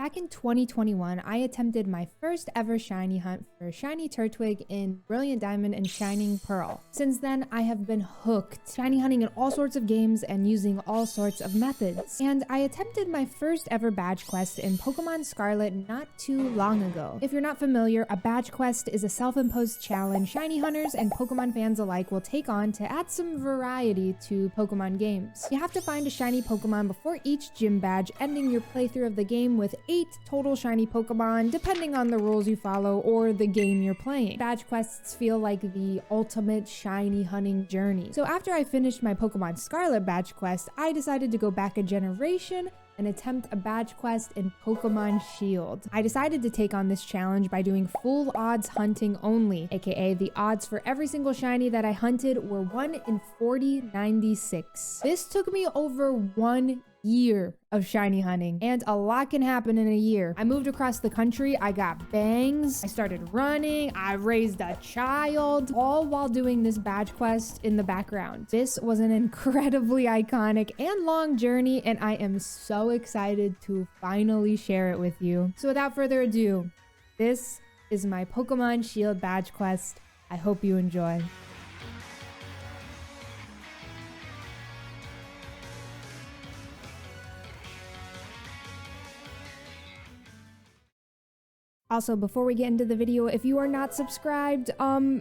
Back in 2021, I attempted my first ever shiny hunt for shiny Turtwig in Brilliant Diamond and Shining Pearl. Since then, I have been hooked, shiny hunting in all sorts of games and using all sorts of methods. And I attempted my first ever badge quest in Pokemon Scarlet not too long ago. If you're not familiar, a badge quest is a self-imposed challenge shiny hunters and Pokemon fans alike will take on to add some variety to Pokemon games. You have to find a shiny Pokemon before each gym badge, ending your playthrough of the game with 8 total shiny Pokemon, depending on the rules you follow or the game you're playing. Badge quests feel like the ultimate shiny hunting journey. So after I finished my Pokemon Scarlet badge quest, I decided to go back a generation and attempt a badge quest in Pokemon Shield. I decided to take on this challenge by doing full odds hunting only, aka the odds for every single shiny that I hunted were 1 in 4096. This took me over 1 year of shiny hunting, and a lot can happen in a year. I moved across the country, I got bangs, I started running, I raised a child, all while doing this badge quest in the background. This was an incredibly iconic and long journey, and I am so excited to finally share it with you. So without further ado, this is my Pokemon Shield badge quest. I hope you enjoy. Also, before we get into the video, if you are not subscribed,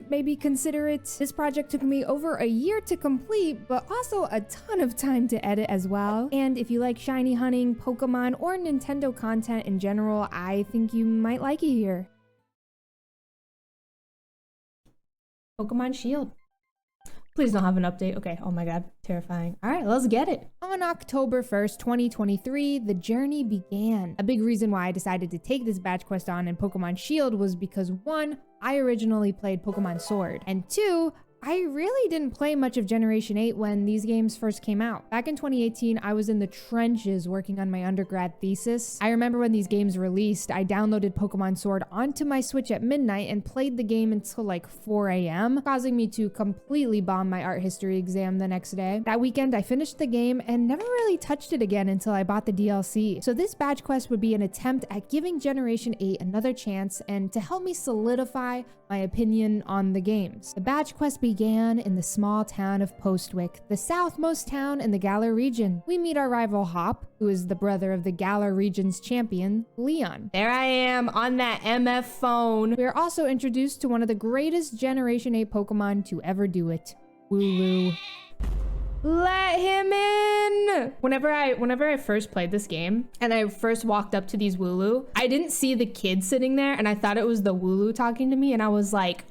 maybe consider it. This project took me over a year to complete, but also a ton of time to edit as well. And if you like shiny hunting, Pokemon, or Nintendo content in general, I think you might like it here. Pokemon Shield. Please don't have an update. Okay, oh my god, terrifying. All right, let's get it. On October 1st, 2023, the journey began. A big reason why I decided to take this badge quest on in Pokemon Shield was because 1, I originally played Pokemon Sword, and 2, I really didn't play much of Generation 8 when these games first came out. Back in 2018, I was in the trenches working on my undergrad thesis. I remember when these games released, I downloaded Pokemon Sword onto my Switch at midnight and played the game until like 4 a.m., causing me to completely bomb my art history exam the next day. That weekend, I finished the game and never really touched it again until I bought the DLC. So this badge quest would be an attempt at giving Generation 8 another chance and to help me solidify my opinion on the games. The badge quest began in the small town of Postwick, the southmost town in the Galar region. We meet our rival Hop, who is the brother of the Galar region's champion, Leon. There I am on that MF phone. We are also introduced to one of the greatest Generation 8 Pokemon to ever do it, Wooloo. Let him in! Whenever I first played this game and I first walked up to these Wooloo, I didn't see the kid sitting there and I thought it was the Wooloo talking to me and I was like,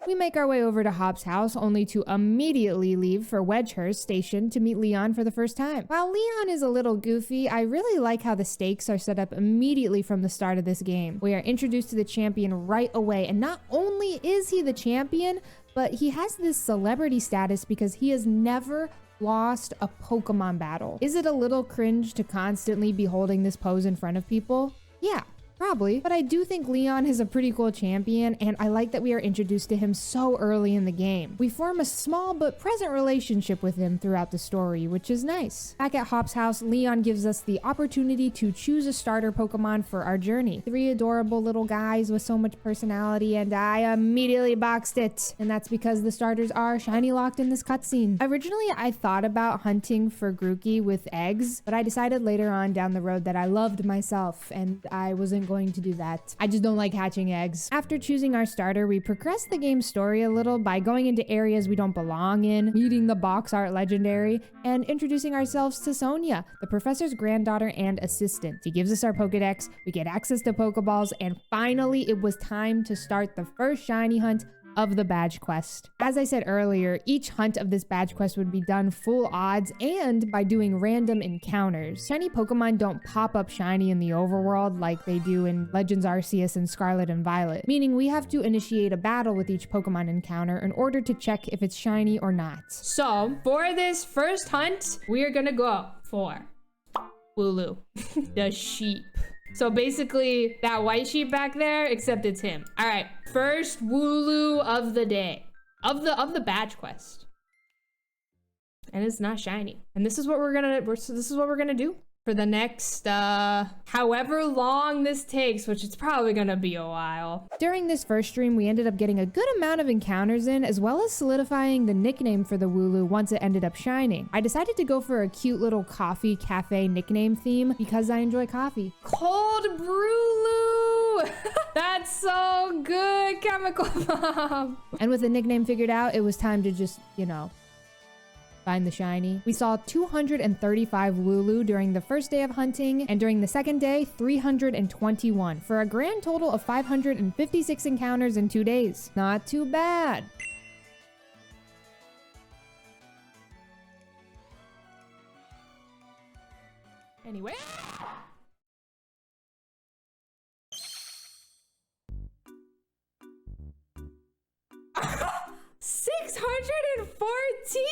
we make our way over to Hop's house, only to immediately leave for Wedgehurst Station to meet Leon for the first time. While Leon is a little goofy, I really like how the stakes are set up immediately from the start of this game. We are introduced to the champion right away, and not only is he the champion, but he has this celebrity status because he has never lost a Pokemon battle. Is it a little cringe to constantly be holding this pose in front of people? Yeah. Probably, but I do think Leon is a pretty cool champion, and I like that we are introduced to him so early in the game. We form a small but present relationship with him throughout the story, which is nice. Back at Hop's house, Leon gives us the opportunity to choose a starter Pokemon for our journey. 3 adorable little guys with so much personality, and I immediately boxed it. And that's because the starters are shiny locked in this cutscene. Originally, I thought about hunting for Grookey with eggs, but I decided later on down the road that I loved myself, and I wasn't going to do that. I just don't like hatching eggs. After choosing our starter, we progress the game's story a little by going into areas we don't belong in, meeting the box art legendary, and introducing ourselves to Sonia, the professor's granddaughter and assistant. She gives us our Pokedex, we get access to Pokeballs, and finally it was time to start the first shiny hunt of the badge quest. As I said earlier, each hunt of this badge quest would be done full odds and by doing random encounters. Shiny Pokemon don't pop up shiny in the overworld like they do in Legends Arceus and Scarlet and Violet, meaning we have to initiate a battle with each Pokemon encounter in order to check if it's shiny or not. So for this first hunt, we are gonna go for Wooloo, the sheep. So basically that white sheep back there, except it's him. All right, first Wooloo of the day, of the badge quest. And it's not shiny. And this is what we're gonna do. for the next, however long this takes, which it's probably gonna be a while. During this first stream, we ended up getting a good amount of encounters in, as well as solidifying the nickname for the Wooloo once it ended up shining. I decided to go for a cute little coffee cafe nickname theme because I enjoy coffee. Cold Brewloo! That's so good, Chemical Bomb! And with the nickname figured out, it was time to just, you know, find the shiny. We saw 235 Wooloo during the first day of hunting, and during the second day, 321, for a grand total of 556 encounters in 2 days. Not too bad. Anyway. 614?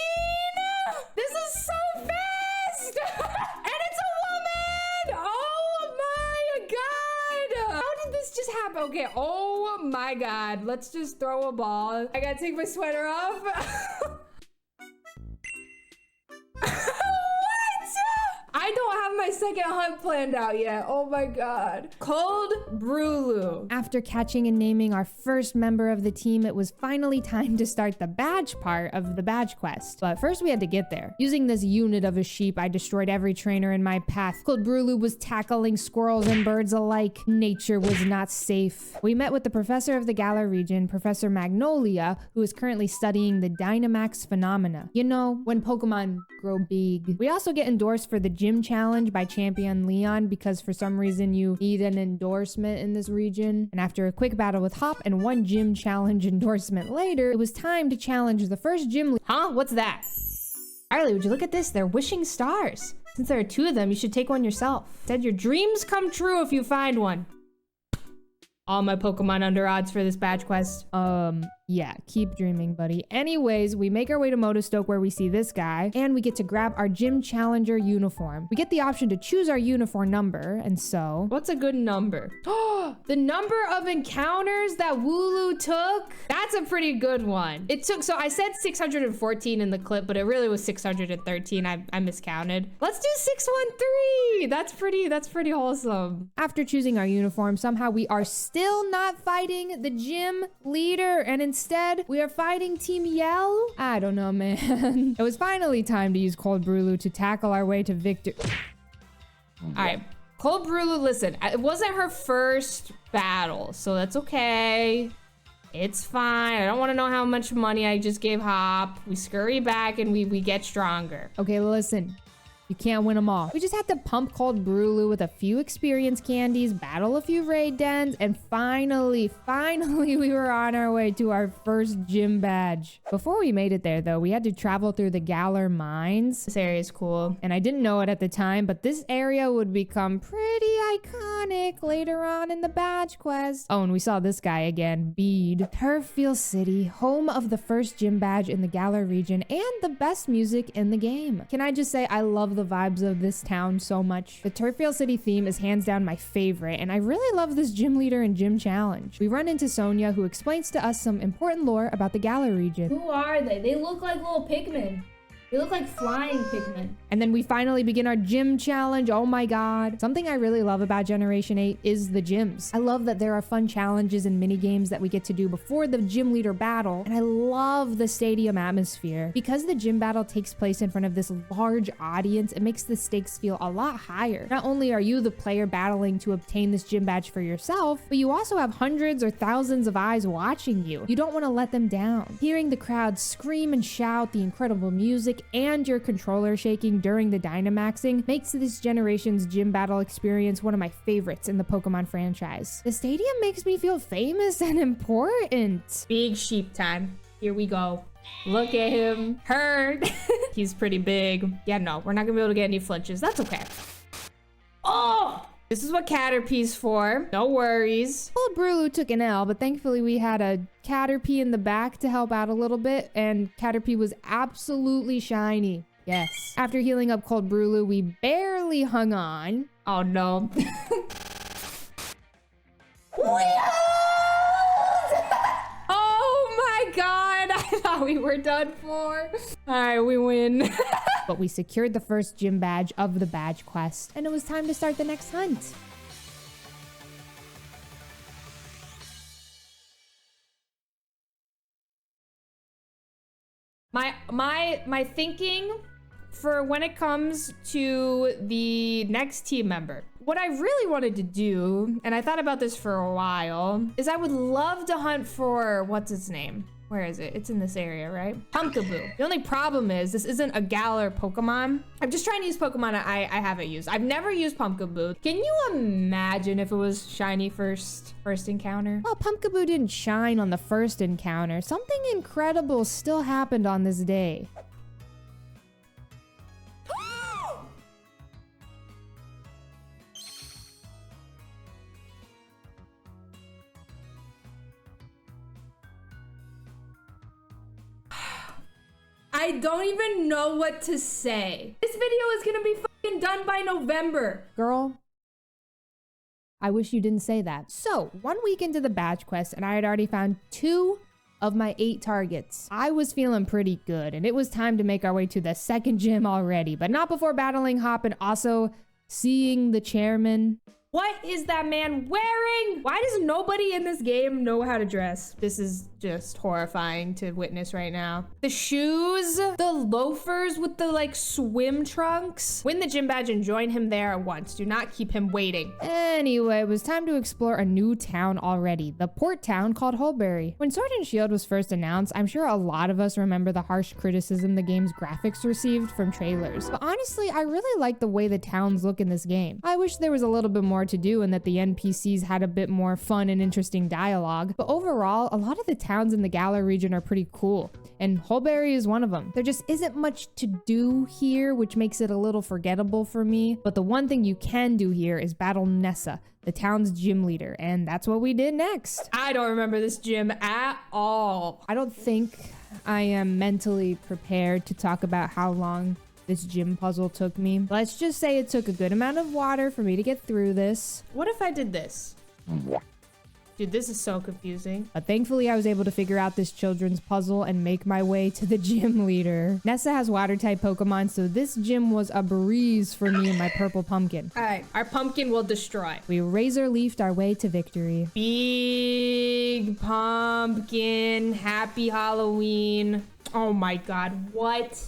This is so fast! And it's a woman! Oh my god! How did this just happen? Okay, oh my god. Let's just throw a ball. I gotta take my sweater off. I don't have my second hunt planned out yet. Oh my god. Cold Brewloo. After catching and naming our first member of the team, it was finally time to start the badge part of the badge quest. But first we had to get there. Using this unit of a sheep, I destroyed every trainer in my path. Cold Brewloo was tackling squirrels and birds alike. Nature was not safe. We met with the professor of the Galar region, Professor Magnolia, who is currently studying the Dynamax phenomena. You know, when Pokemon grow big. We also get endorsed for the gym challenge by Champion Leon because for some reason you need an endorsement in this region. And after a quick battle with Hop and one gym challenge endorsement later, it was time to challenge the first gym. Huh? What's that? Riley, would you look at this? They're wishing stars. Since there are 2 of them, you should take one yourself. Said your dreams come true if you find one. All my Pokemon under odds for this badge quest. Yeah, keep dreaming, buddy. Anyways, we make our way to Motostoke where we see this guy, and we get to grab our gym challenger uniform. We get the option to choose our uniform number, and so... What's a good number? Oh, the number of encounters that Wooloo took? That's a pretty good one. It took, so I said 614 in the clip, but it really was 613. I miscounted. Let's do 613. That's pretty wholesome. After choosing our uniform, somehow we are still not fighting the gym leader, and instead, we are fighting Team Yell? I don't know, man. It was finally time to use Cold Brewloo to tackle our way to victory. All right, Cold Brewloo, listen, it wasn't her first battle, so that's okay. It's fine. I don't want to know how much money I just gave Hop. We scurry back and we get stronger. Okay, listen. You can't win them all. We just had to pump Cold Brewloo with a few experience candies, battle a few raid dens, and finally, we were on our way to our first gym badge. Before we made it there, though, we had to travel through the Galar mines. This area is cool, and I didn't know it at the time, but this area would become pretty iconic later on in the badge quest. Oh, and we saw this guy again, Bede. Turffield City, home of the first gym badge in the Galar region, and the best music in the game. Can I just say, I love the vibes of this town so much. The Turffield City theme is hands down my favorite, and I really love this gym leader and gym challenge. We run into Sonia, who explains to us some important lore about the Galar region. Who are they? They look like little Pikmin. They look like flying Pikmin. And then we finally begin our gym challenge. Oh my god. Something I really love about Generation 8 is the gyms. I love that there are fun challenges and mini games that we get to do before the gym leader battle. And I love the stadium atmosphere. Because the gym battle takes place in front of this large audience, it makes the stakes feel a lot higher. Not only are you the player battling to obtain this gym badge for yourself, but you also have hundreds or thousands of eyes watching you. You don't want to let them down. Hearing the crowd scream and shout, the incredible music, and your controller shaking during the Dynamaxing makes this generation's gym battle experience one of my favorites in the Pokemon franchise. The stadium makes me feel famous and important. Big sheep time. Here we go. Look at him. Hurt. He's pretty big. Yeah, no, we're not gonna be able to get any flinches. That's okay. Oh! This is what Caterpie's for. No worries. Old Brewloo took an L, but thankfully we had a Caterpie in the back to help out a little bit, and Caterpie was absolutely shiny. Yes. After healing up Cold Brewloo, we barely hung on. Oh no. Oh my god! I thought we were done for. All right, we win. But we secured the first gym badge of the badge quest, and it was time to start the next hunt. My thinking for when it comes to the next team member, what I really wanted to do, and I thought about this for a while, is I would love to hunt for, what's its name? Where is it? It's in this area, right? Pumpkaboo. The only problem is this isn't a Galar Pokemon. I'm just trying to use Pokemon I haven't used. I've never used Pumpkaboo. Can you imagine if it was shiny first encounter? Well, Pumpkaboo didn't shine on the first encounter. Something incredible still happened on this day. I don't even know what to say. This video is gonna be fucking done by November. Girl, I wish you didn't say that. So, 1 week into the badge quest, and I had already found 2 of my 8 targets. I was feeling pretty good, and it was time to make our way to the second gym already, but not before battling Hop and also seeing the chairman. What is that man wearing? Why does nobody in this game know how to dress? This is just horrifying to witness right now. The shoes, the loafers with the like swim trunks. Win the gym badge and join him there at once. Do not keep him waiting. Anyway, it was time to explore a new town already. The port town called Hulberry. When Sword and Shield was first announced, I'm sure a lot of us remember the harsh criticism the game's graphics received from trailers. But honestly, I really like the way the towns look in this game. I wish there was a little bit more to do and that the NPCs had a bit more fun and interesting dialogue. But overall, a lot of the towns in the Galar region are pretty cool, and Hulberry is one of them. There just isn't much to do here, which makes it a little forgettable for me. But the one thing you can do here is battle Nessa, the town's gym leader, and that's what we did next. I don't remember this gym at all. I don't think I am mentally prepared to talk about how long this gym puzzle took me. Let's just say it took a good amount of water for me to get through this. What if I did this? Dude, this is so confusing. But thankfully, I was able to figure out this children's puzzle and make my way to the gym leader. Nessa has water-type Pokemon, so this gym was a breeze for me and my purple pumpkin. All right, our pumpkin will destroy. We razor-leafed our way to victory. Big pumpkin, happy Halloween. Oh my God, what?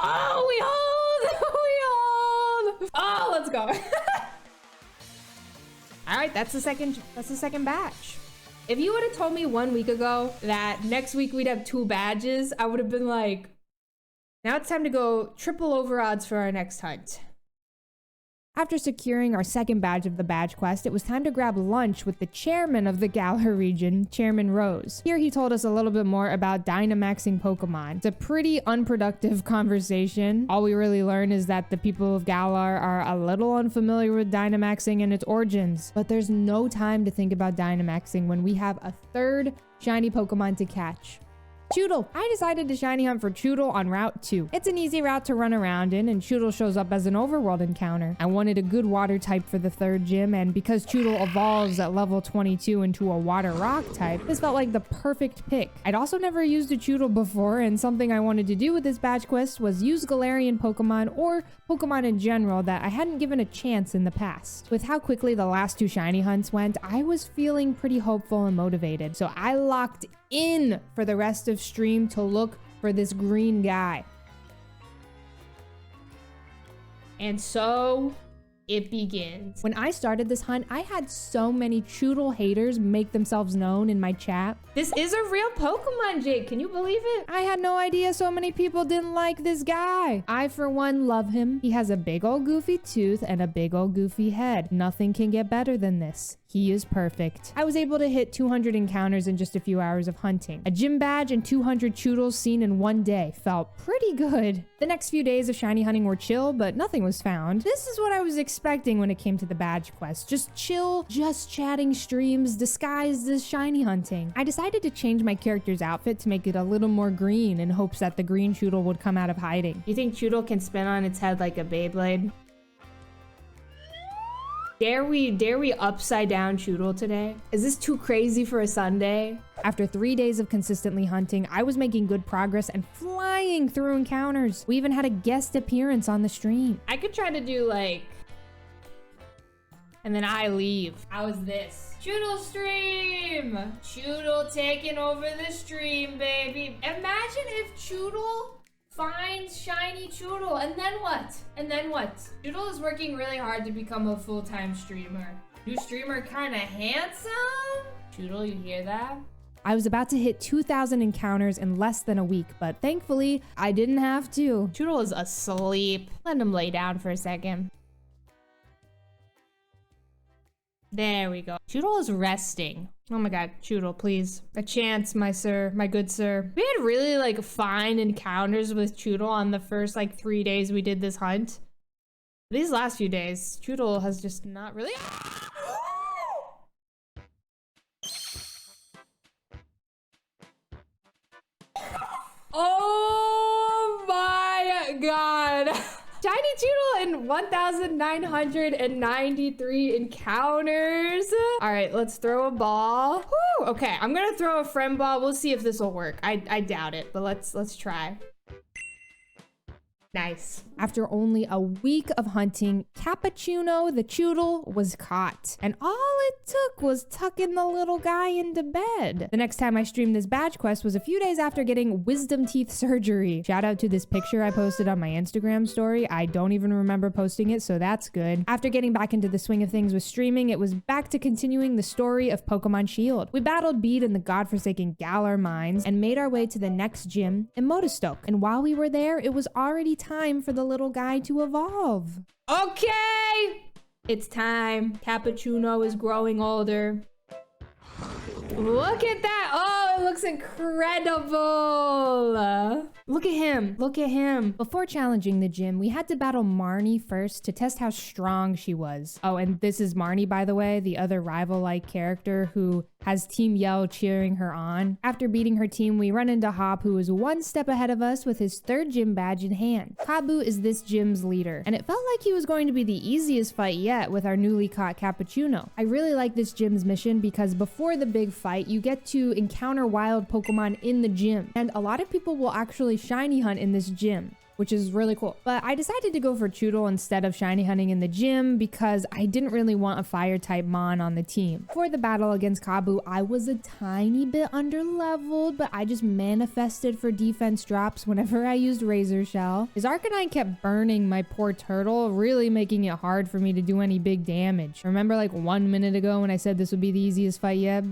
Oh, we hold! We hold! Oh, let's go. All right, that's the second batch. If you would have told me 1 week ago that next week we'd have 2 badges, I would have been like, now it's time to go triple over odds for our next hunt. After securing our second badge of the badge quest, it was time to grab lunch with the chairman of the Galar region, Chairman Rose. Here he told us a little bit more about Dynamaxing Pokemon. It's a pretty unproductive conversation. All we really learn is that the people of Galar are a little unfamiliar with Dynamaxing and its origins. But there's no time to think about Dynamaxing when we have a third shiny Pokemon to catch. Choodle. I decided to shiny hunt for Choodle on Route 2. It's an easy route to run around in, and Choodle shows up as an overworld encounter. I wanted a good water type for the third gym, and because Choodle evolves at level 22 into a water rock type, this felt like the perfect pick. I'd also never used a Choodle before, and something I wanted to do with this badge quest was use Galarian Pokemon or Pokemon in general that I hadn't given a chance in the past. With how quickly the last 2 shiny hunts went, I was feeling pretty hopeful and motivated, so I locked in for the rest of stream to look for this green guy. And so it begins. When I started this hunt, I had so many Choodle haters make themselves known in my chat. This is a real Pokemon, Jake. Can you believe it? I had no idea so many people didn't like this guy. I, for one, love him. He has a big old goofy tooth and a big old goofy head. Nothing can get better than this. He is perfect. I was able to hit 200 encounters in just a few hours of hunting. A gym badge and 200 Choodles seen in one day felt pretty good. The next few days of shiny hunting were chill, but nothing was found. This is what I was expecting when it came to the badge quest. Just chill, just chatting streams disguised as shiny hunting. I decided to change my character's outfit to make it a little more green in hopes that the green Choodle would come out of hiding. You think Choodle can spin on its head like a Beyblade? Dare we upside down Choodle today? Is this too crazy for a Sunday? After 3 days of consistently hunting, I was making good progress and flying through encounters. We even had a guest appearance on the stream. I could try to do like, and then I leave. How is this? Choodle stream! Choodle taking over the stream, baby. Imagine if Choodle finds shiny Choodle, and then what? And then what? Choodle is working really hard to become a full-time streamer. New streamer kinda handsome? Choodle, you hear that? I was about to hit 2,000 encounters in less than a week, but thankfully, I didn't have to. Choodle is asleep. Let him lay down for a second. There we go. Choodle is resting. Oh my god, Choodle, please. A chance, my sir, my good sir. We had really like fine encounters with Choodle on the first like 3 days we did this hunt. These last few days, Choodle has just not really... Oh my god. Shiny Choodle in 1,993 encounters. All right, let's throw a ball. Woo, okay, I'm gonna throw a friend ball. We'll see if this will work. I doubt it, but let's try. Nice. After only a week of hunting, Cappuccino the Choodle was caught. And all it took was tucking the little guy into bed. The next time I streamed this badge quest was a few days after getting wisdom teeth surgery. Shout out to this picture I posted on my Instagram story. I don't even remember posting it, so that's good. After getting back into the swing of things with streaming, it was back to continuing the story of Pokemon Shield. We battled Bede in the godforsaken Galar mines and made our way to the next gym in Motostoke. And while we were there, it was already time for the little guy to evolve. Okay, it's time. Cappuccino is growing older. Look at that. Oh, it looks incredible. Look at him. Look at him. Before challenging the gym, we had to battle Marnie first to test how strong she was. Oh, and this is Marnie, by the way, the other rival-like character who has Team Yell cheering her on. After beating her team, we run into Hop, who is one step ahead of us with his 3rd gym badge in hand. Kabu is this gym's leader, and it felt like he was going to be the easiest fight yet with our newly caught Cappuccino. I really like this gym's mission because before the big fight, you get to encounter wild Pokemon in the gym, and a lot of people will actually shiny hunt in this gym, which is really cool. But I decided to go for Choodle instead of shiny hunting in the gym because I didn't really want a fire type Mon on the team. For the battle against Kabu, I was a tiny bit under leveled, but I just manifested for defense drops whenever I used Razor Shell. His Arcanine kept burning my poor turtle, really making it hard for me to do any big damage. Remember like 1 minute ago when I said this would be the easiest fight yet?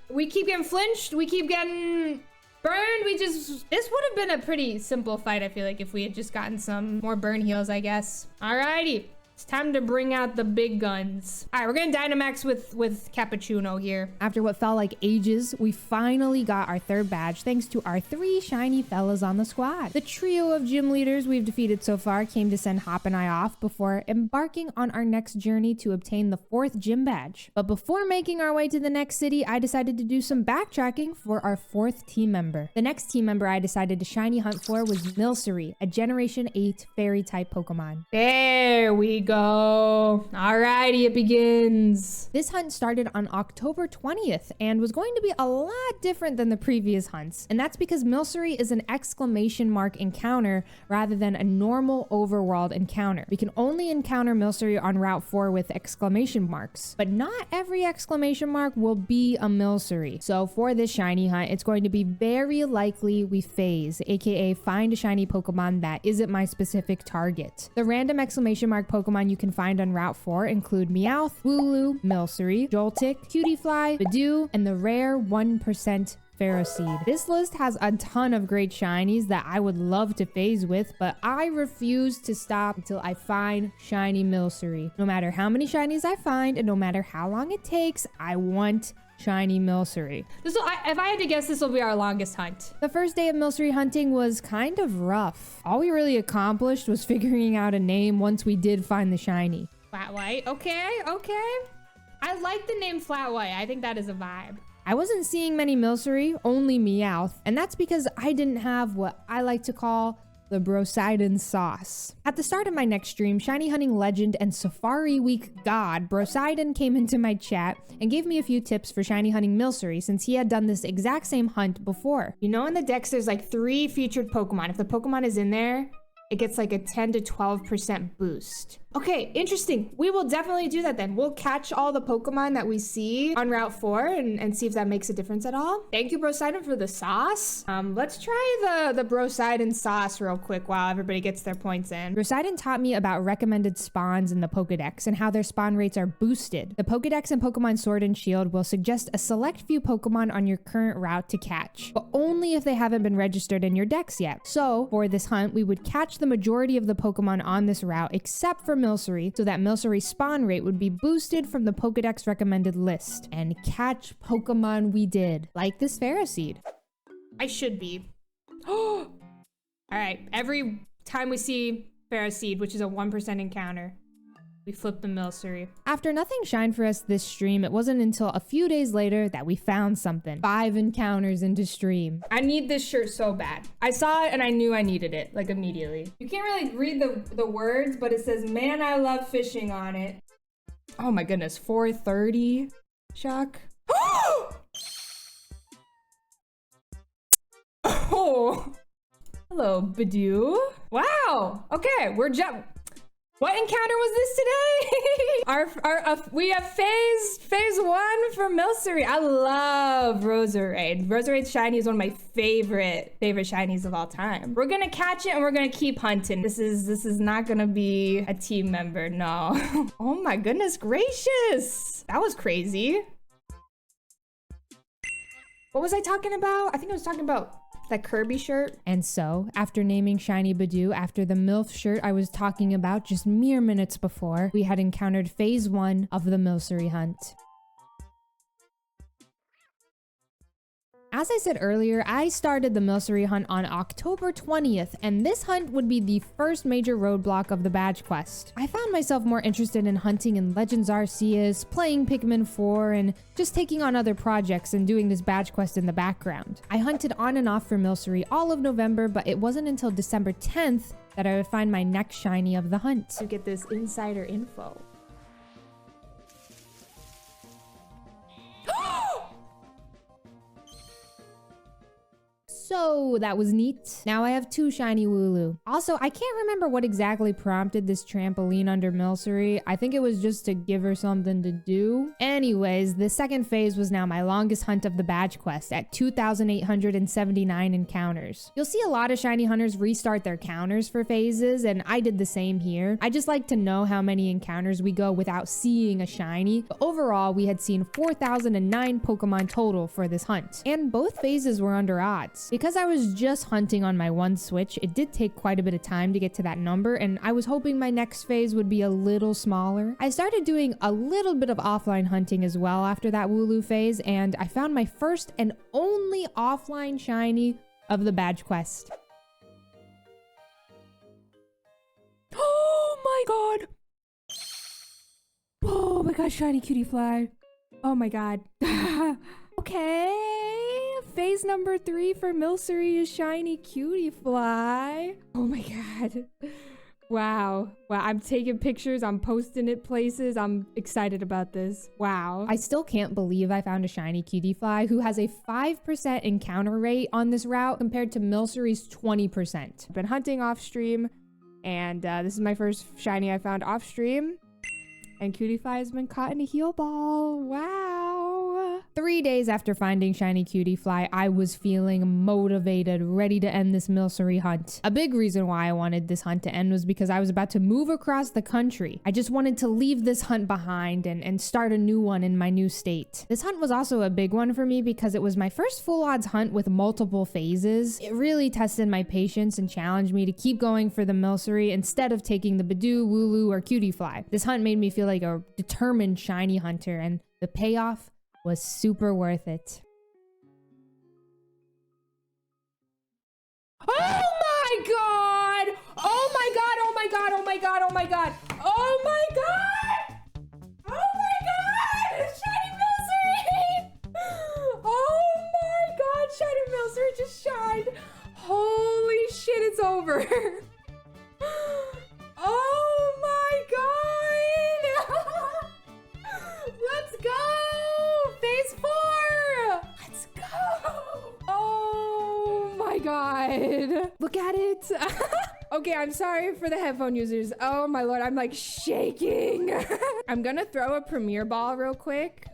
We keep getting flinched, we keep getting burned. This would have been a pretty simple fight, I feel like, if we had just gotten some more burn heals, I guess. Alrighty. It's time to bring out the big guns. All right, we're gonna Dynamax with Cappuccino here. After what felt like ages, we finally got our 3rd badge thanks to our 3 shiny fellas on the squad. The trio of gym leaders we've defeated so far came to send Hop and I off before embarking on our next journey to obtain the 4th gym badge. But before making our way to the next city, I decided to do some backtracking for our 4th team member. The next team member I decided to shiny hunt for was Milcery, a Generation 8 fairy type Pokemon. There we go. Alrighty, it begins. This hunt started on October 20th and was going to be a lot different than the previous hunts. And that's because Milcery is an exclamation mark encounter rather than a normal overworld encounter. We can only encounter Milcery on Route 4 with exclamation marks, but not every exclamation mark will be a Milcery. So for this shiny hunt, it's going to be very likely we phase, aka find a shiny Pokemon that isn't my specific target. The random exclamation mark Pokemon you can find on Route 4 include Meowth, Wooloo, Milcery, Joltik, Cutiefly, Badoo, and the rare 1% Ferroseed. This list has a ton of great shinies that I would love to phase with, but I refuse to stop until I find shiny Milcery. No matter how many shinies I find and no matter how long it takes, I want shiny Milcery. If I had to guess, this will be our longest hunt. The first day of Milcery hunting was kind of rough. All we really accomplished was figuring out a name once we did find the shiny. Flat White, okay. I like the name Flat White. I think that is a vibe. I wasn't seeing many Milcery, only Meowth, and that's because I didn't have what I like to call the Brosidon sauce. At the start of my next stream, shiny hunting legend and Safari Week god Brosidon came into my chat and gave me a few tips for shiny hunting Milcery since he had done this exact same hunt before. You know in the decks there's like 3 featured Pokemon. If the Pokemon is in there, it gets like a 10 to 12% boost. Okay, interesting. We will definitely do that then. We'll catch all the Pokemon that we see on Route 4 and see if that makes a difference at all. Thank you, Brosidon, for the sauce. Let's try the Brosidon sauce real quick while everybody gets their points in. Brosidon taught me about recommended spawns in the Pokedex and how their spawn rates are boosted. The Pokedex and Pokemon Sword and Shield will suggest a select few Pokemon on your current route to catch, but only if they haven't been registered in your dex yet. So, for this hunt, we would catch the majority of the Pokemon on this route except for Milcery, so that Milcery's spawn rate would be boosted from the Pokedex recommended list. And catch Pokemon we did, like this Ferroseed. I should be. Oh! Alright, every time we see Ferroseed, which is a 1% encounter, we flip the Milcery. After nothing shined for us this stream, it wasn't until a few days later that we found something. 5 encounters into stream. I need this shirt so bad. I saw it and I knew I needed it, like immediately. You can't really read the words, but it says, "Man, I love fishing" on it. Oh my goodness, 430, Chuck. Oh, hello, Badoo. Wow, okay, what encounter was this today? We have phase 1 for Milcery. I love Roserade. Roserade's shiny is one of my favorite shinies of all time. We're gonna catch it and we're gonna keep hunting. This is not gonna be a team member, no. Oh my goodness gracious. That was crazy. What was I talking about? I think I was talking about that Kirby shirt. And so, after naming Shiny Badoo after the MILF shirt I was talking about just mere minutes before, we had encountered phase 1 of the Milcery hunt. As I said earlier, I started the Milcery hunt on October 20th, and this hunt would be the first major roadblock of the badge quest. I found myself more interested in hunting in Legends Arceus, playing Pikmin 4, and just taking on other projects and doing this badge quest in the background. I hunted on and off for Milcery all of November, but it wasn't until December 10th that I would find my next shiny of the hunt. To get this insider info. So that was neat. Now I have 2 shiny Wooloo. Also, I can't remember what exactly prompted this trampoline under Milcery. I think it was just to give her something to do. Anyways, the second phase was now my longest hunt of the badge quest at 2,879 encounters. You'll see a lot of shiny hunters restart their counters for phases, and I did the same here. I just like to know how many encounters we go without seeing a shiny, but overall we had seen 4,009 Pokemon total for this hunt, and both phases were under odds. Because I was just hunting on my one switch, it did take quite a bit of time to get to that number, and I was hoping my next phase would be a little smaller. I started doing a little bit of offline hunting as well after that Wooloo phase, and I found my first and only offline shiny of the badge quest. Oh my god! Oh my god, shiny cutie fly. Oh my god. Okay. Phase number 3 for Milcery is shiny cutie fly. Oh my god. Wow. Wow, I'm taking pictures, I'm posting it places. I'm excited about this. Wow. I still can't believe I found a shiny cutie fly who has a 5% encounter rate on this route compared to Milcery's 20%. I've been hunting off stream, and this is my first shiny I found off stream. And cutie fly has been caught in a heal ball. Wow. 3 days after finding shiny cutie fly, I was feeling motivated, ready to end this Milcery hunt. A big reason why I wanted this hunt to end was because I was about to move across the country. I just wanted to leave this hunt behind and start a new one in my new state. This hunt was also a big one for me because it was my first full odds hunt with multiple phases. It really tested my patience and challenged me to keep going for the Milcery instead of taking the Badoo, Wooloo, or cutie fly. This hunt made me feel like a determined shiny hunter, and the payoff was super worth it. Oh my god! Oh my god, oh my god, oh my god, oh my god! Oh my god! Oh my god! Shiny Milcery! Oh my god, shiny Milcery just shined! Holy shit, it's over! ever. Oh my god! Let's go! Phase 4! Let's go! Oh my god. Look at it. Okay, I'm sorry for the headphone users. Oh my lord, I'm like shaking. I'm gonna throw a premiere ball real quick.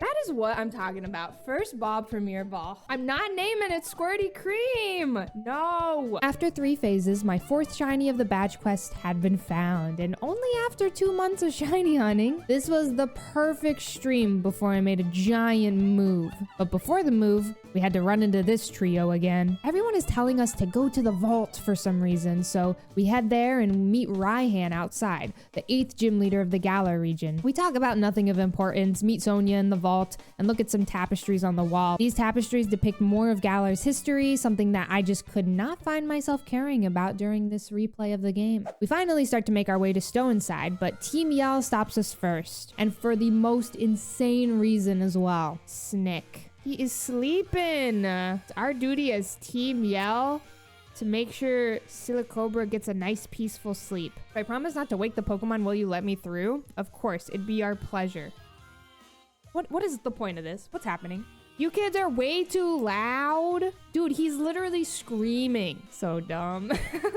That is what I'm talking about. First ball, premiere ball. I'm not naming it Squirty Cream. No. After 3 phases, my 4th shiny of the badge quest had been found. And only after 2 months of shiny hunting, this was the perfect stream before I made a giant move. But before the move, we had to run into this trio again. Everyone is telling us to go to the vault for some reason, so we head there and meet Raihan outside, the 8th gym leader of the Galar region. We talk about nothing of importance, meet Sonia in the vault, and look at some tapestries on the wall. These tapestries depict more of Galar's history, something that I just could not find myself caring about during this replay of the game. We finally start to make our way to Stownside, but Team Yell stops us first, and for the most insane reason as well. Snick. He is sleeping. It's our duty as Team Yell to make sure Silicobra gets a nice peaceful sleep. If I promise not to wake the Pokemon, will you let me through? Of course, it'd be our pleasure. What is the point of this? What's happening? You kids are way too loud. Dude, he's literally screaming. So dumb.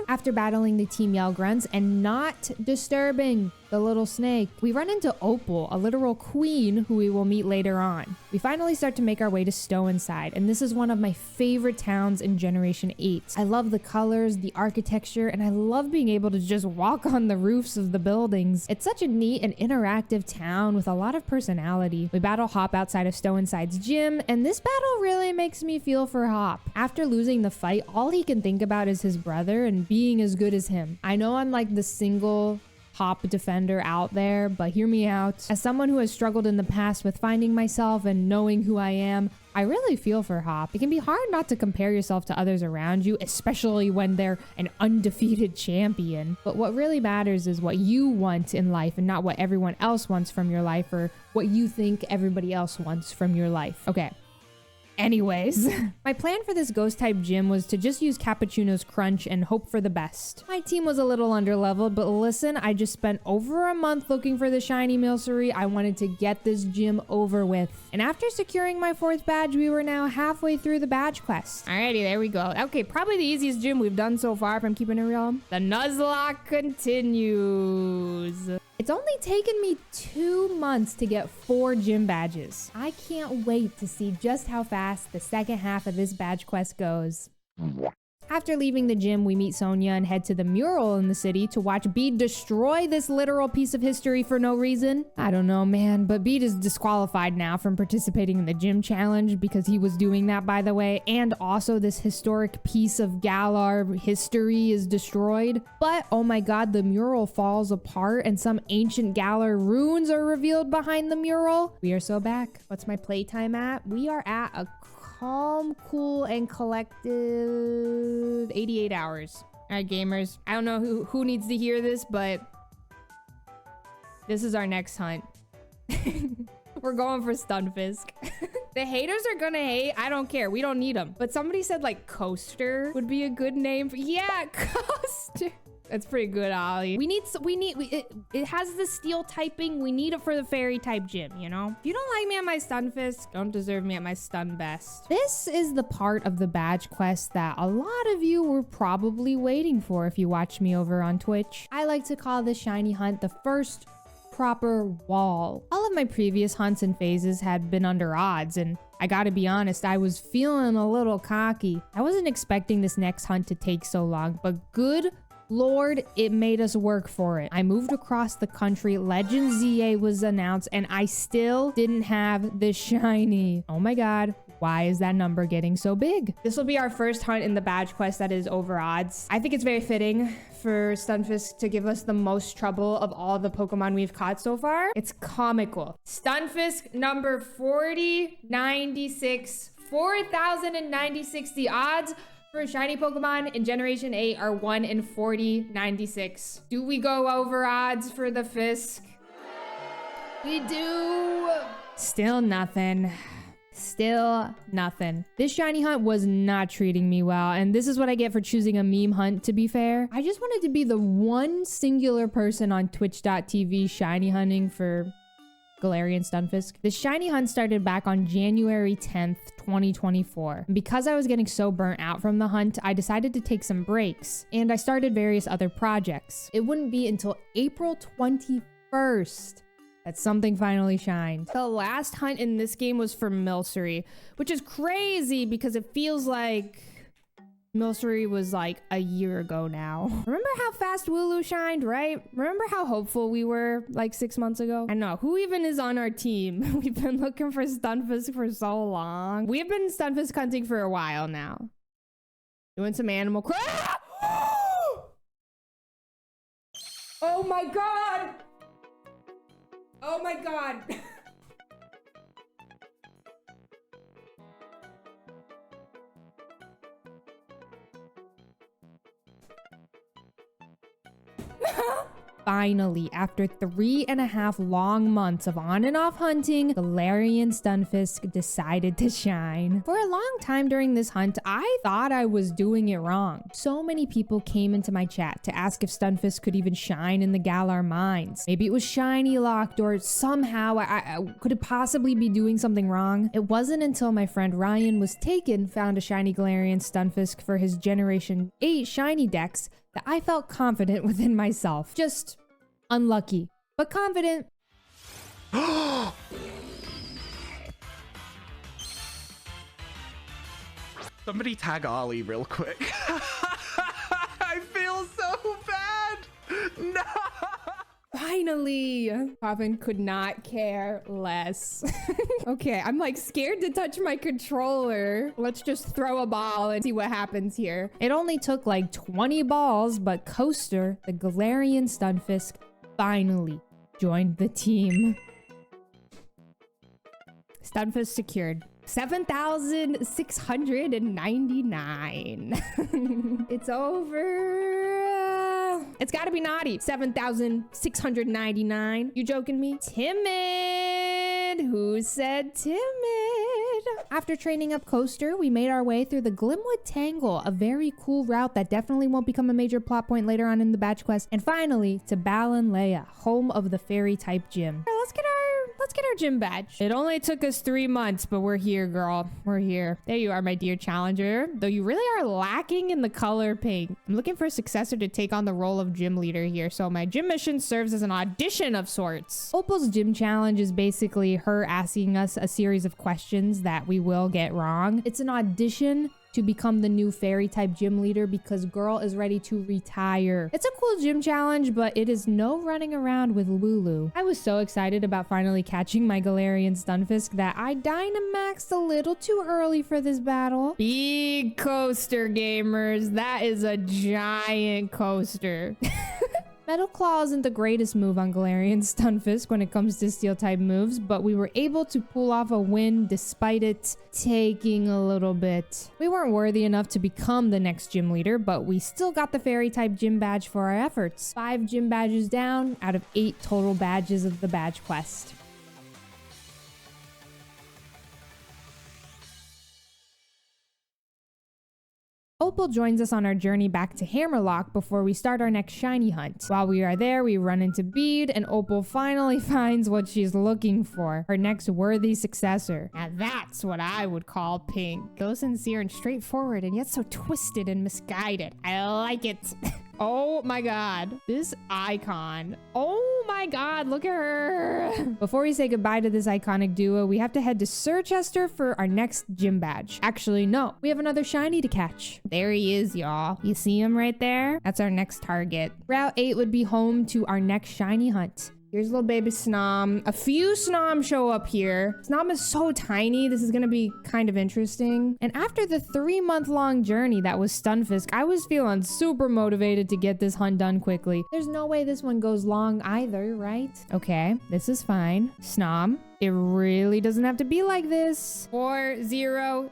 After battling the Team Yell grunts and not disturbing the little snake, we run into Opal, a literal queen who we will meet later on. We finally start to make our way to Stownside, and this is one of my favorite towns in Generation 8. I love the colors, the architecture, and I love being able to just walk on the roofs of the buildings. It's such a neat and interactive town with a lot of personality. We battle Hop outside of Stowinside's gym, and this battle really makes me feel for Hop. After losing the fight, all he can think about is his brother and being as good as him. I know I'm like the single Hop defender out there, but hear me out. As someone who has struggled in the past with finding myself and knowing who I am, I really feel for Hop. It can be hard not to compare yourself to others around you, especially when they're an undefeated champion. But what really matters is what you want in life and not what everyone else wants from your life or what you think everybody else wants from your life. Okay. Anyways, my plan for this ghost type gym was to just use Cappuccino's Crunch and hope for the best. My team was a little underleveled, but listen, I just spent over a month looking for the shiny Milcery. I wanted to get this gym over with. And after securing my 4th badge, we were now halfway through the badge quest. Alrighty, there we go. Okay, probably the easiest gym we've done so far, if I'm keeping it real. The Nuzlocke continues. It's only taken me 2 months to get 4 gym badges. I can't wait to see just how fast the second half of this badge quest goes. After leaving the gym, we meet Sonia and head to the mural in the city to watch Bede destroy this literal piece of history for no reason. I don't know, man, but Bede is disqualified now from participating in the gym challenge because he was doing that, by the way, and also this historic piece of Galar history is destroyed. But, oh my god, the mural falls apart and some ancient Galar runes are revealed behind the mural. We are so back. What's my playtime at? We are at a calm, cool, and collective 88 hours. All right, gamers. I don't know who needs to hear this, but this is our next hunt. We're going for Stunfisk. The haters are gonna hate. I don't care. We don't need them. But somebody said like Coaster would be a good name for— yeah, Coaster. That's pretty good, Ollie. It has the steel typing. We need it for the fairy type gym, you know? If you don't like me at my Stunfisk, don't deserve me at my Stun Best. This is the part of the badge quest that a lot of you were probably waiting for if you watch me over on Twitch. I like to call this shiny hunt the first proper wall. All of my previous hunts and phases had been under odds, and I gotta be honest, I was feeling a little cocky. I wasn't expecting this next hunt to take so long, but good Lord, it made us work for it. I moved across the country, Legend ZA was announced, and I still didn't have the shiny. Oh my god, why is that number getting so big? This will be our first hunt in the badge quest that is over odds. I think it's very fitting for Stunfisk to give us the most trouble of all the Pokemon we've caught so far. It's comical. Stunfisk number 4096, 4096. The odds for a shiny Pokemon in Generation 8 are 1 in 4096. Do we go over odds for the Fisk? We do. Still nothing. Still nothing. This shiny hunt was not treating me well, and this is what I get for choosing a meme hunt, to be fair. I just wanted to be the one singular person on twitch.tv shiny hunting for Galarian Stunfisk. The shiny hunt started back on January 10th, 2024. And because I was getting so burnt out from the hunt, I decided to take some breaks, and I started various other projects. It wouldn't be until April 21st that something finally shined. The last hunt in this game was for Milcery, which is crazy because it feels like Milcery was like a year ago now. Remember how fast Wooloo shined, right? Remember how hopeful we were like 6 months ago? I know, who even is on our team? We've been looking for Stunfisk for so long. We've been Stunfisk hunting for a while now. Doing some animal Oh my god! Oh my god! Finally, after 3.5 long months of on and off hunting, Galarian Stunfisk decided to shine. For a long time during this hunt, I thought I was doing it wrong. So many people came into my chat to ask if Stunfisk could even shine in the Galar mines. Maybe it was shiny locked, or somehow I could it possibly be doing something wrong? It wasn't until my friend Ryan was taken, found a shiny Galarian Stunfisk for his Generation 8 shiny dex, that I felt confident within myself. Just unlucky, but confident. Somebody tag Ollie real quick. I feel so bad. No. Finally, Coffin could not care less. Okay, I'm like scared to touch my controller. Let's just throw a ball and see what happens here. It only took like 20 balls, but Coaster, the Galarian Stunfisk, finally joined the team. Stunfisk secured 7,699. It's over. It's gotta be naughty. 7,699. You joking me? Timid. Who said timid? After training up Coaster, we made our way through the Glimwood Tangle, a very cool route that definitely won't become a major plot point later on in the badge quest. And finally, to Balanleia, home of the fairy type gym. Let's get our gym badge. It only took us 3 months, but we're here, girl. We're here. There you are, my dear challenger. Though you really are lacking in the color pink. I'm looking for a successor to take on the role of gym leader here, so my gym mission serves as an audition of sorts. Opal's gym challenge is basically her asking us a series of questions that we will get wrong. It's an audition to become the new fairy type gym leader because girl is ready to retire. It's a cool gym challenge, but it is no running around with Wooloo. I was so excited about finally catching my Galarian Stunfisk that I Dynamaxed a little too early for this battle. Big Coaster, gamers. That is a giant coaster. Metal Claw isn't the greatest move on Galarian Stunfisk when it comes to steel type moves, but we were able to pull off a win despite it taking a little bit. We weren't worthy enough to become the next gym leader, but we still got the fairy type gym badge for our efforts. 5 gym badges down out of 8 total badges of the badge quest. Opal joins us on our journey back to Hammerlock before we start our next shiny hunt. While we are there, we run into Bede, and Opal finally finds what she's looking for, her next worthy successor. Now that's what I would call pink. So sincere and straightforward, and yet so twisted and misguided. I like it. Oh my god, this icon. Oh my god, look at her. Before we say goodbye to this iconic duo, we have to head to Sirchester for our next gym badge. Actually, no, we have another shiny to catch. There he is, y'all. You see him right there? That's our next target. Route 8 would be home to our next shiny hunt. Here's little baby Snom. A few Snom show up here. Snom is so tiny. This is gonna be kind of interesting. And after the 3-month-long journey that was Stunfisk, I was feeling super motivated to get this hunt done quickly. There's no way this one goes long either, right? Okay, this is fine. Snom, it really doesn't have to be like this. 4000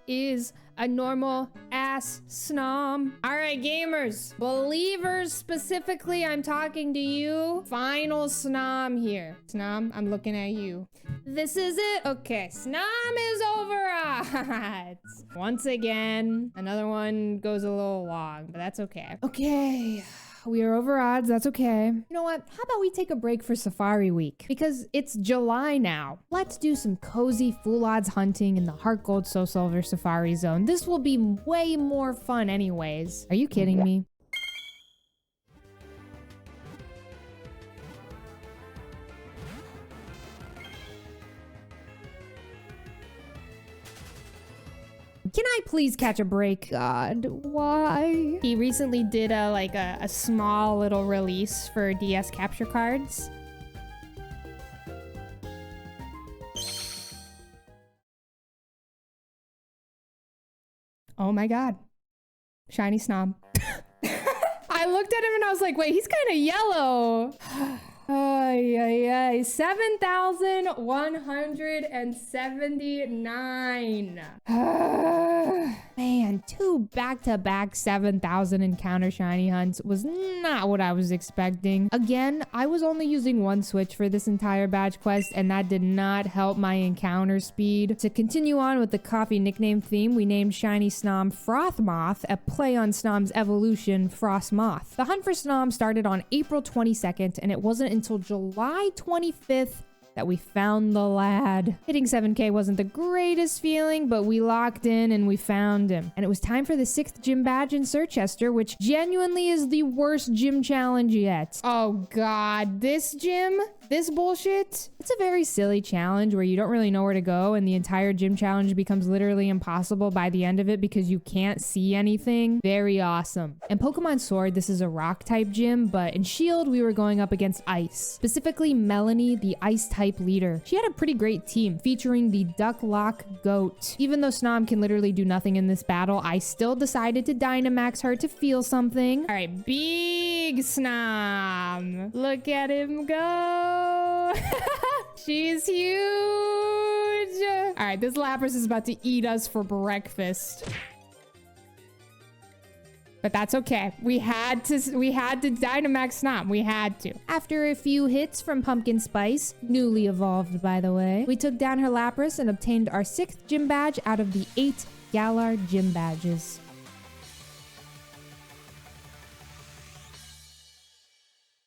is a normal ass snom. All right, gamers, believers specifically, I'm talking to you. Final snom here. Snom, I'm looking at you. This is it. Okay, snom is over odds. Once again, another one goes a little long, but that's okay. Okay. We are over odds. That's okay. You know what? How about we take a break for Safari Week? Because it's July now. Let's do some cozy full odds hunting in the Heart Gold Soul Silver Safari Zone. This will be way more fun anyways. Are you kidding me? Can I please catch a break? God, why? He recently did a small little release for DS capture cards. Oh my God. Shiny snob. I looked at him and I was like, wait, he's kind of yellow. Ay, ay, ay. 7,179. Man, 2 back-to-back 7,000 encounter shiny hunts was not what I was expecting. Again, I was only using one switch for this entire badge quest, and that did not help my encounter speed. To continue on with the coffee nickname theme, we named shiny Snom Frothmoth, a play on Snom's evolution, Frostmoth. The hunt for Snom started on April 22nd, and it wasn't until July 25th that we found the lad. Hitting 7K wasn't the greatest feeling, but we locked in and we found him. And it was time for the 6th gym badge in Sirchester, which genuinely is the worst gym challenge yet. Oh God, this gym? This bullshit? It's a very silly challenge where you don't really know where to go and the entire gym challenge becomes literally impossible by the end of it because you can't see anything. Very awesome. In Pokemon Sword, this is a rock type gym, but in Shield, we were going up against Ice. Specifically, Melanie, the Ice type leader. She had a pretty great team featuring the Ducklock Goat. Even though Snom can literally do nothing in this battle, I still decided to Dynamax her to feel something. All right, big Snom. Look at him go. She's huge. All right, this Lapras is about to eat us for breakfast. But that's okay. We had to Dynamax Snom. We had to. After a few hits from Pumpkin Spice, newly evolved by the way, we took down her Lapras and obtained our 6th gym badge out of the 8 Galar gym badges.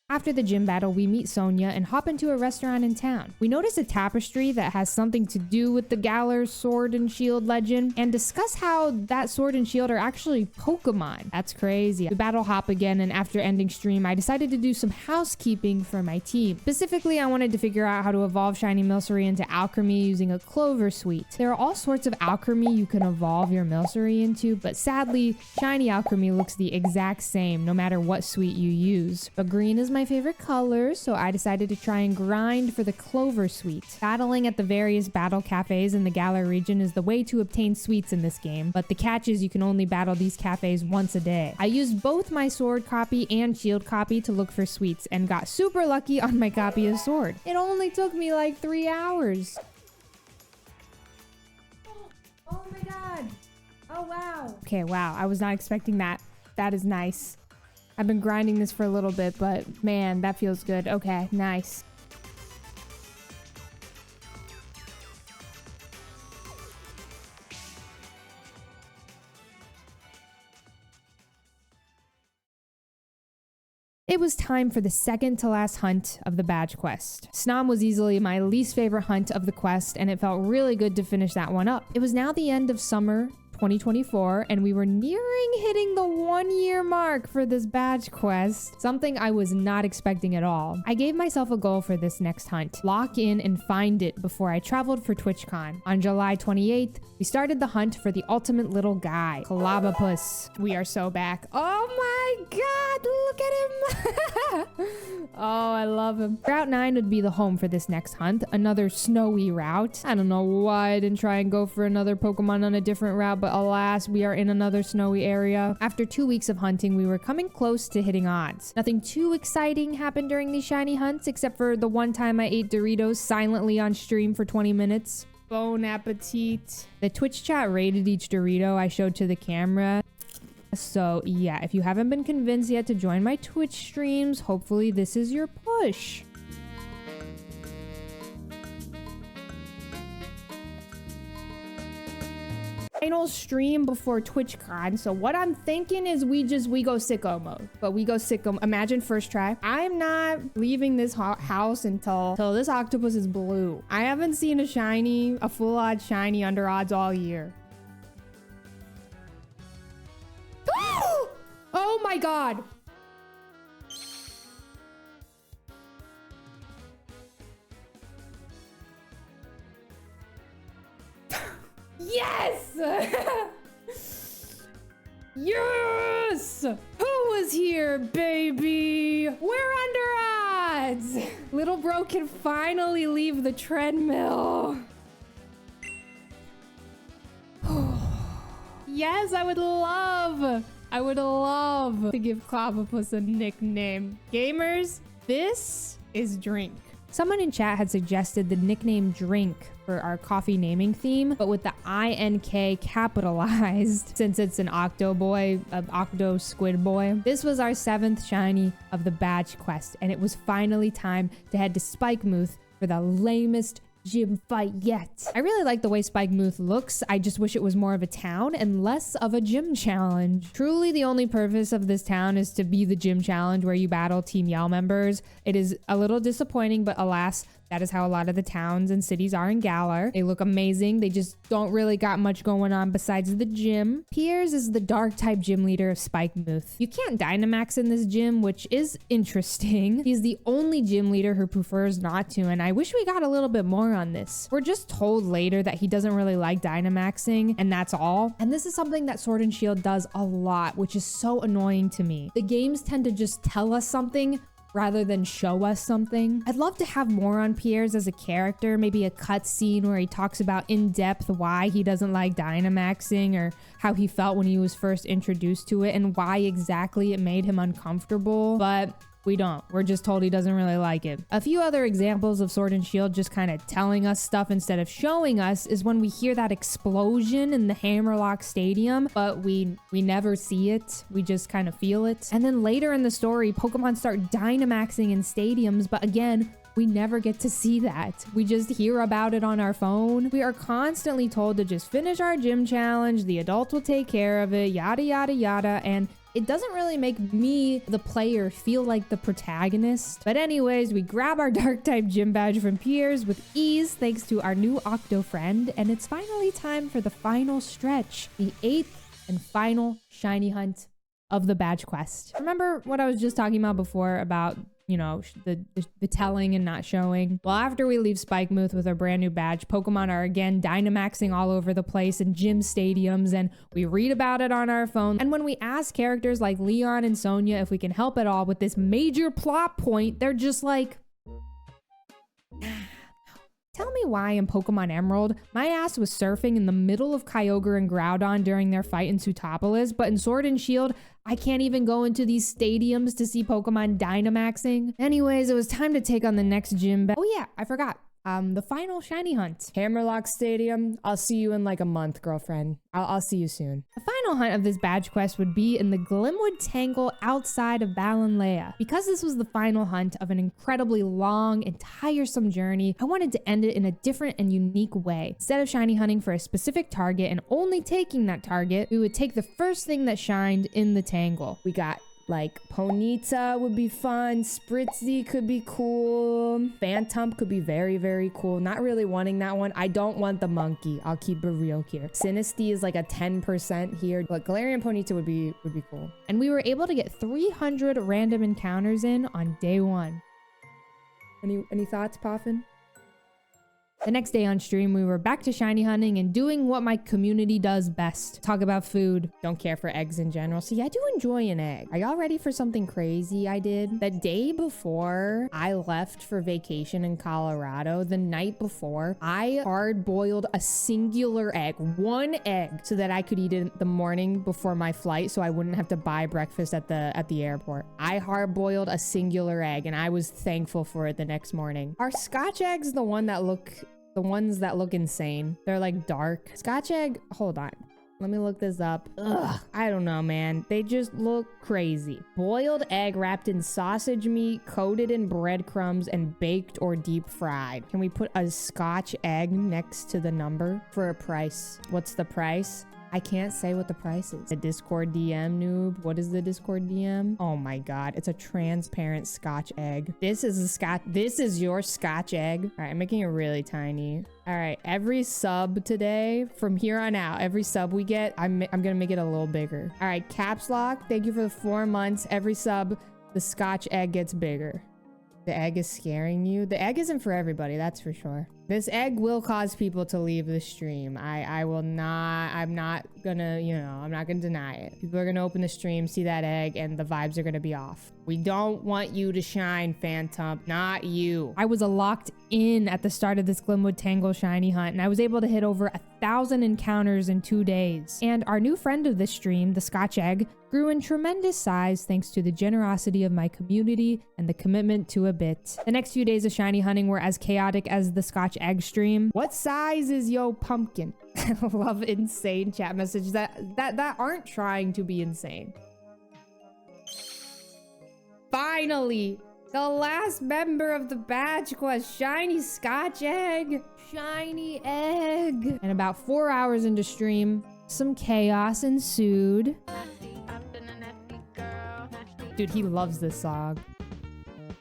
After the gym battle, we meet Sonia and hop into a restaurant in town. We notice a tapestry that has something to do with the Galar Sword and Shield legend and discuss how that Sword and Shield are actually Pokemon. That's crazy. We battle hop again, and after ending stream, I decided to do some housekeeping for my team. Specifically, I wanted to figure out how to evolve Shiny Milcery into Alchemy using a Clover Suite. There are all sorts of Alchemy you can evolve your Milcery into, but sadly, Shiny Alchemy looks the exact same no matter what suite you use. But green is my favorite color, so I decided to try and grind for the Clover Suite. Battling at the various battle cafes in the Galar region is the way to obtain sweets in this game, but the catch is you can only battle these cafes once a day. I used both my Sword copy and Shield copy to look for sweets and got super lucky on my copy of Sword. It only took me like 3 hours. Oh my God. Oh wow. Okay, wow. I was not expecting that. That is nice. I've been grinding this for a little bit, but man, that feels good. Okay, nice. It was time for the second to last hunt of the badge quest. Snom was easily my least favorite hunt of the quest, and it felt really good to finish that one up. It was now the end of summer 2024, and we were nearing hitting the 1-year mark for this badge quest, something I was not expecting at all. I gave myself a goal for this next hunt: lock in and find it before I traveled for TwitchCon. On July 28th, we started the hunt for the ultimate little guy, Calabapus. We are so back. Oh my God, look at him. Oh, I love him. Route 9 would be the home for this next hunt, another snowy route. I don't know why I didn't try and go for another Pokemon on a different route, but alas, we are in another snowy area. After 2 weeks of hunting, we were coming close to hitting odds. Nothing too exciting happened during these shiny hunts, except for the one time I ate Doritos silently on stream for 20 minutes. Bon appetit. The Twitch chat rated each Dorito I showed to the camera. So yeah, if you haven't been convinced yet to join my Twitch streams, hopefully this is your push. Final stream before TwitchCon. So what I'm thinking is we go sicko mode. But we go sicko. Imagine first try. I'm not leaving this house until this octopus is blue. I haven't seen a full odd shiny under odds all year. Oh my god. Yes! Yes! Who was here, baby? We're under odds! Little bro can finally leave the treadmill. Yes, I would love to give Clobbopus a nickname. Gamers, this is Drink. Someone in chat had suggested the nickname Drink for our coffee naming theme, but with the INK capitalized since it's an octo squid boy. This was our 7th shiny of the badge quest, and it was finally time to head to Spikemuth for the lamest gym fight yet. I really like the way Spikemuth looks. I just wish it was more of a town and less of a gym challenge. Truly, the only purpose of this town is to be the gym challenge where you battle Team Yell members. It is a little disappointing, but alas, that is how a lot of the towns and cities are in Galar. They look amazing. They just don't really got much going on besides the gym. Piers is the dark type gym leader of Spikemuth. You can't Dynamax in this gym, which is interesting. He's the only gym leader who prefers not to, and I wish we got a little bit more on this. We're just told later that he doesn't really like Dynamaxing, and that's all. And this is something that Sword and Shield does a lot, which is so annoying to me. The games tend to just tell us something rather than show us something. I'd love to have more on Piers as a character, maybe a cutscene where he talks about in depth why he doesn't like Dynamaxing or how he felt when he was first introduced to it and why exactly it made him uncomfortable, but we don't. We're just told he doesn't really like it. A few other examples of Sword and Shield just kind of telling us stuff instead of showing us is when we hear that explosion in the Hammerlock Stadium, but we never see it. We just kind of feel it. And then later in the story, Pokemon start Dynamaxing in stadiums, but again, we never get to see that. We just hear about it on our phone. We are constantly told to just finish our gym challenge, the adults will take care of it, yada, yada, yada, and it doesn't really make me, the player, feel like the protagonist. But anyways, we grab our dark type gym badge from Piers with ease thanks to our new Octo friend, and it's finally time for the final stretch, the 8th and final shiny hunt of the badge quest. Remember what I was just talking about before about, you know, the telling and not showing? Well, after we leave Spikemuth with our brand new badge, Pokemon are again Dynamaxing all over the place in gym stadiums, and we read about it on our phone. And when we ask characters like Leon and Sonia if we can help at all with this major plot point, they're just like, tell me why in Pokemon Emerald, my ass was surfing in the middle of Kyogre and Groudon during their fight in Sootopolis, but in Sword and Shield, I can't even go into these stadiums to see Pokemon Dynamaxing. Anyways, it was time to take on the next gym. Oh yeah, I forgot. The final shiny hunt. Hammerlock Stadium. I'll see you in like a month, girlfriend. I'll see you soon. The final hunt of this badge quest would be in the Glimwood Tangle outside of Balanlea. Because this was the final hunt of an incredibly long and tiresome journey, I wanted to end it in a different and unique way. Instead of shiny hunting for a specific target and only taking that target, we would take the first thing that shined in the Tangle. We got like Ponyta would be fun, Spritzy could be cool, Phantom could be very, very cool. Not really wanting that one. I don't want the monkey. I'll keep it real here. Sinistea is like a 10% here, but Galarian Ponyta would be cool. And we were able to get 300 random encounters in on day 1. Any thoughts, Poffin? The next day on stream, we were back to shiny hunting and doing what my community does best. Talk about food. Don't care for eggs in general. See, I do enjoy an egg. Are y'all ready for something crazy I did? The day before I left for vacation in Colorado, the night before, I hard-boiled a singular egg, 1 egg, so that I could eat it the morning before my flight so I wouldn't have to buy breakfast at the airport. I hard-boiled a singular egg and I was thankful for it the next morning. Are Scotch eggs the one that look The ones that look insane. They're like dark. Scotch egg, hold on. Let me look this up. Ugh, I don't know, man. They just look crazy. Boiled egg wrapped in sausage meat, coated in breadcrumbs, and baked or deep fried. Can we put a Scotch egg next to the number for a price? What's the price? I can't say what the price is. A Discord DM, noob. What is the Discord DM? Oh my god, it's a transparent Scotch egg. This is your Scotch egg. All right, I'm making it really tiny. All right, every sub today, from here on out, every sub we get, I'm gonna make it a little bigger. All right, caps lock, thank you for the 4 months. Every sub, the Scotch egg gets bigger. The egg is scaring you. The egg isn't for everybody, that's for sure. This egg will cause people to leave the stream. I'm not gonna, you know, I'm not gonna deny it. People are gonna open the stream, see that egg, and the vibes are gonna be off. We don't want you to shine, Phantom, not you. I was locked in at the start of this Glimwood Tangle shiny hunt, and I was able to hit over 1,000 encounters in 2 days. And our new friend of this stream, the Scotch egg, grew in tremendous size thanks to the generosity of my community and the commitment to a bit. The next few days of shiny hunting were as chaotic as the Scotch egg stream. What size is yo pumpkin? I love insane chat messages that aren't trying to be insane. Finally, the last member of the badge quest, shiny Scotch egg. Shiny egg. And about 4 hours into stream, some chaos ensued. Dude, he loves this song.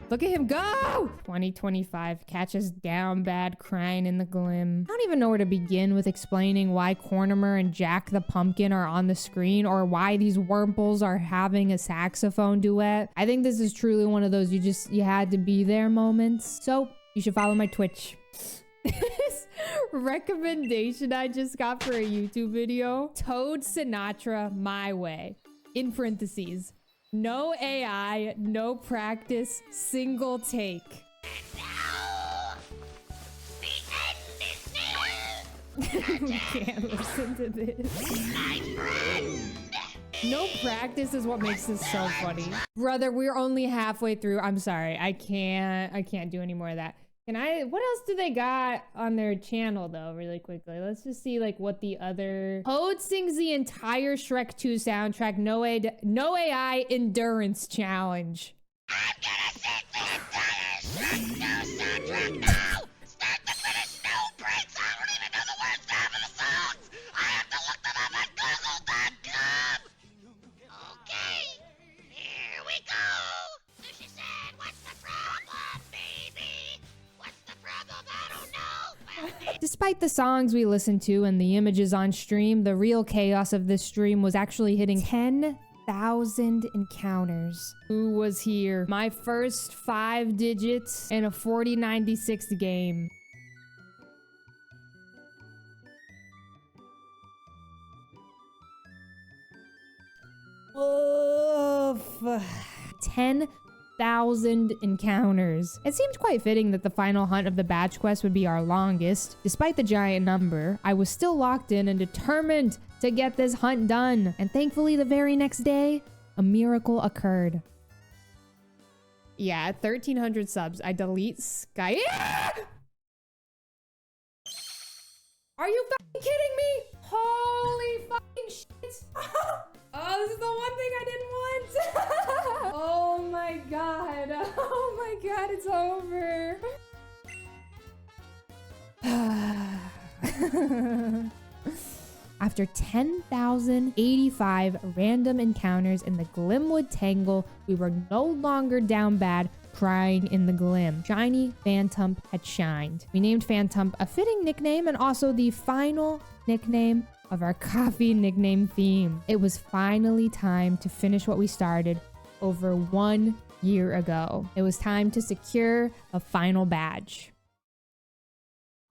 Look at him go! 2025 catches down bad crying in the glim. I don't even know where to begin with explaining why Cornimer and Jack the Pumpkin are on the screen or why these Wurmples are having a saxophone duet. I think this is truly one of those you had to be there moments. So you should follow my Twitch. This recommendation I just got for a YouTube video. Toad Sinatra my way. In parentheses. No AI, no practice, single take. And now, the end is near. We can't listen to this. My friend. No practice is what makes this so funny. Brother, we're only halfway through. I'm sorry. I can't do any more of that. What else do they got on their channel though, really quickly? Let's just see like what the other... Toad sings the entire Shrek 2 soundtrack, no AI Endurance Challenge. I'm gonna sing the entire Shrek 2 soundtrack now! Start to finish, no breaks! I don't even know the words to half of the songs! I have to look them up on Google.com! Okay, here we go! So she said, what's the problem, baby? What's the problem? I don't know. Despite the songs we listened to and the images on stream, the real chaos of this stream was actually hitting 10,000 encounters. Who was here? My first 5 digits in a 4096 game. Oof. 10,000 encounters. It seemed quite fitting that the final hunt of the badge quest would be our longest. Despite the giant number, I was still locked in and determined to get this hunt done. And thankfully, the very next day, a miracle occurred. Yeah, at 1,300 subs, I delete Sky. Are you fucking kidding me? Holy fucking shit. Oh, this is the one thing I didn't want. Oh my god. Oh my god, it's over. After 10,085 random encounters in the Glimwood Tangle, we were no longer down bad, crying in the glim. Shiny Phantom had shined. We named Phantom a fitting nickname and also the final nickname of our coffee nickname theme. It was finally time to finish what we started over 1 year ago. It was time to secure a final badge.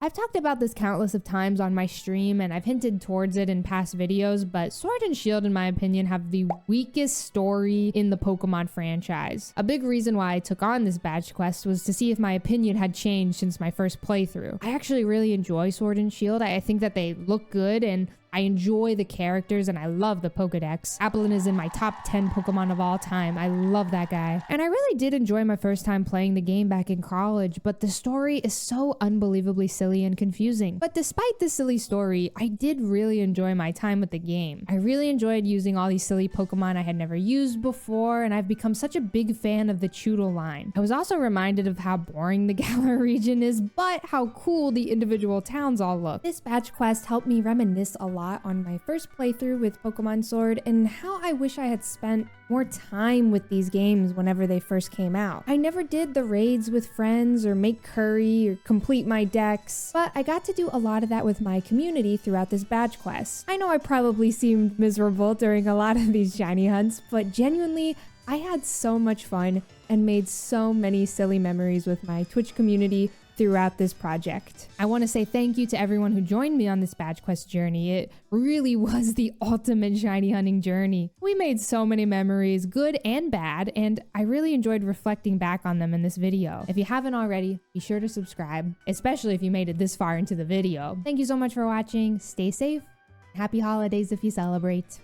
I've talked about this countless of times on my stream and I've hinted towards it in past videos, but Sword and Shield, in my opinion, have the weakest story in the Pokemon franchise. A big reason why I took on this badge quest was to see if my opinion had changed since my first playthrough. I actually really enjoy Sword and Shield. I think that they look good and I enjoy the characters and I love the Pokedex. Applin is in my top 10 Pokemon of all time. I love that guy. And I really did enjoy my first time playing the game back in college, but the story is so unbelievably silly and confusing. But despite the silly story, I did really enjoy my time with the game. I really enjoyed using all these silly Pokemon I had never used before, and I've become such a big fan of the Choodle line. I was also reminded of how boring the Galar region is, but how cool the individual towns all look. This badge quest helped me reminisce a lot on my first playthrough with Pokemon Sword and how I wish I had spent more time with these games whenever they first came out. I never did the raids with friends or make curry or complete my decks, but I got to do a lot of that with my community throughout this badge quest. I know I probably seemed miserable during a lot of these shiny hunts, but genuinely, I had so much fun and made so many silly memories with my Twitch community throughout this project. I want to say thank you to everyone who joined me on this badge quest journey. It really was the ultimate shiny hunting journey. We made so many memories, good and bad, and I really enjoyed reflecting back on them in this video. If you haven't already, be sure to subscribe, especially if you made it this far into the video. Thank you so much for watching. Stay safe. Happy holidays if you celebrate.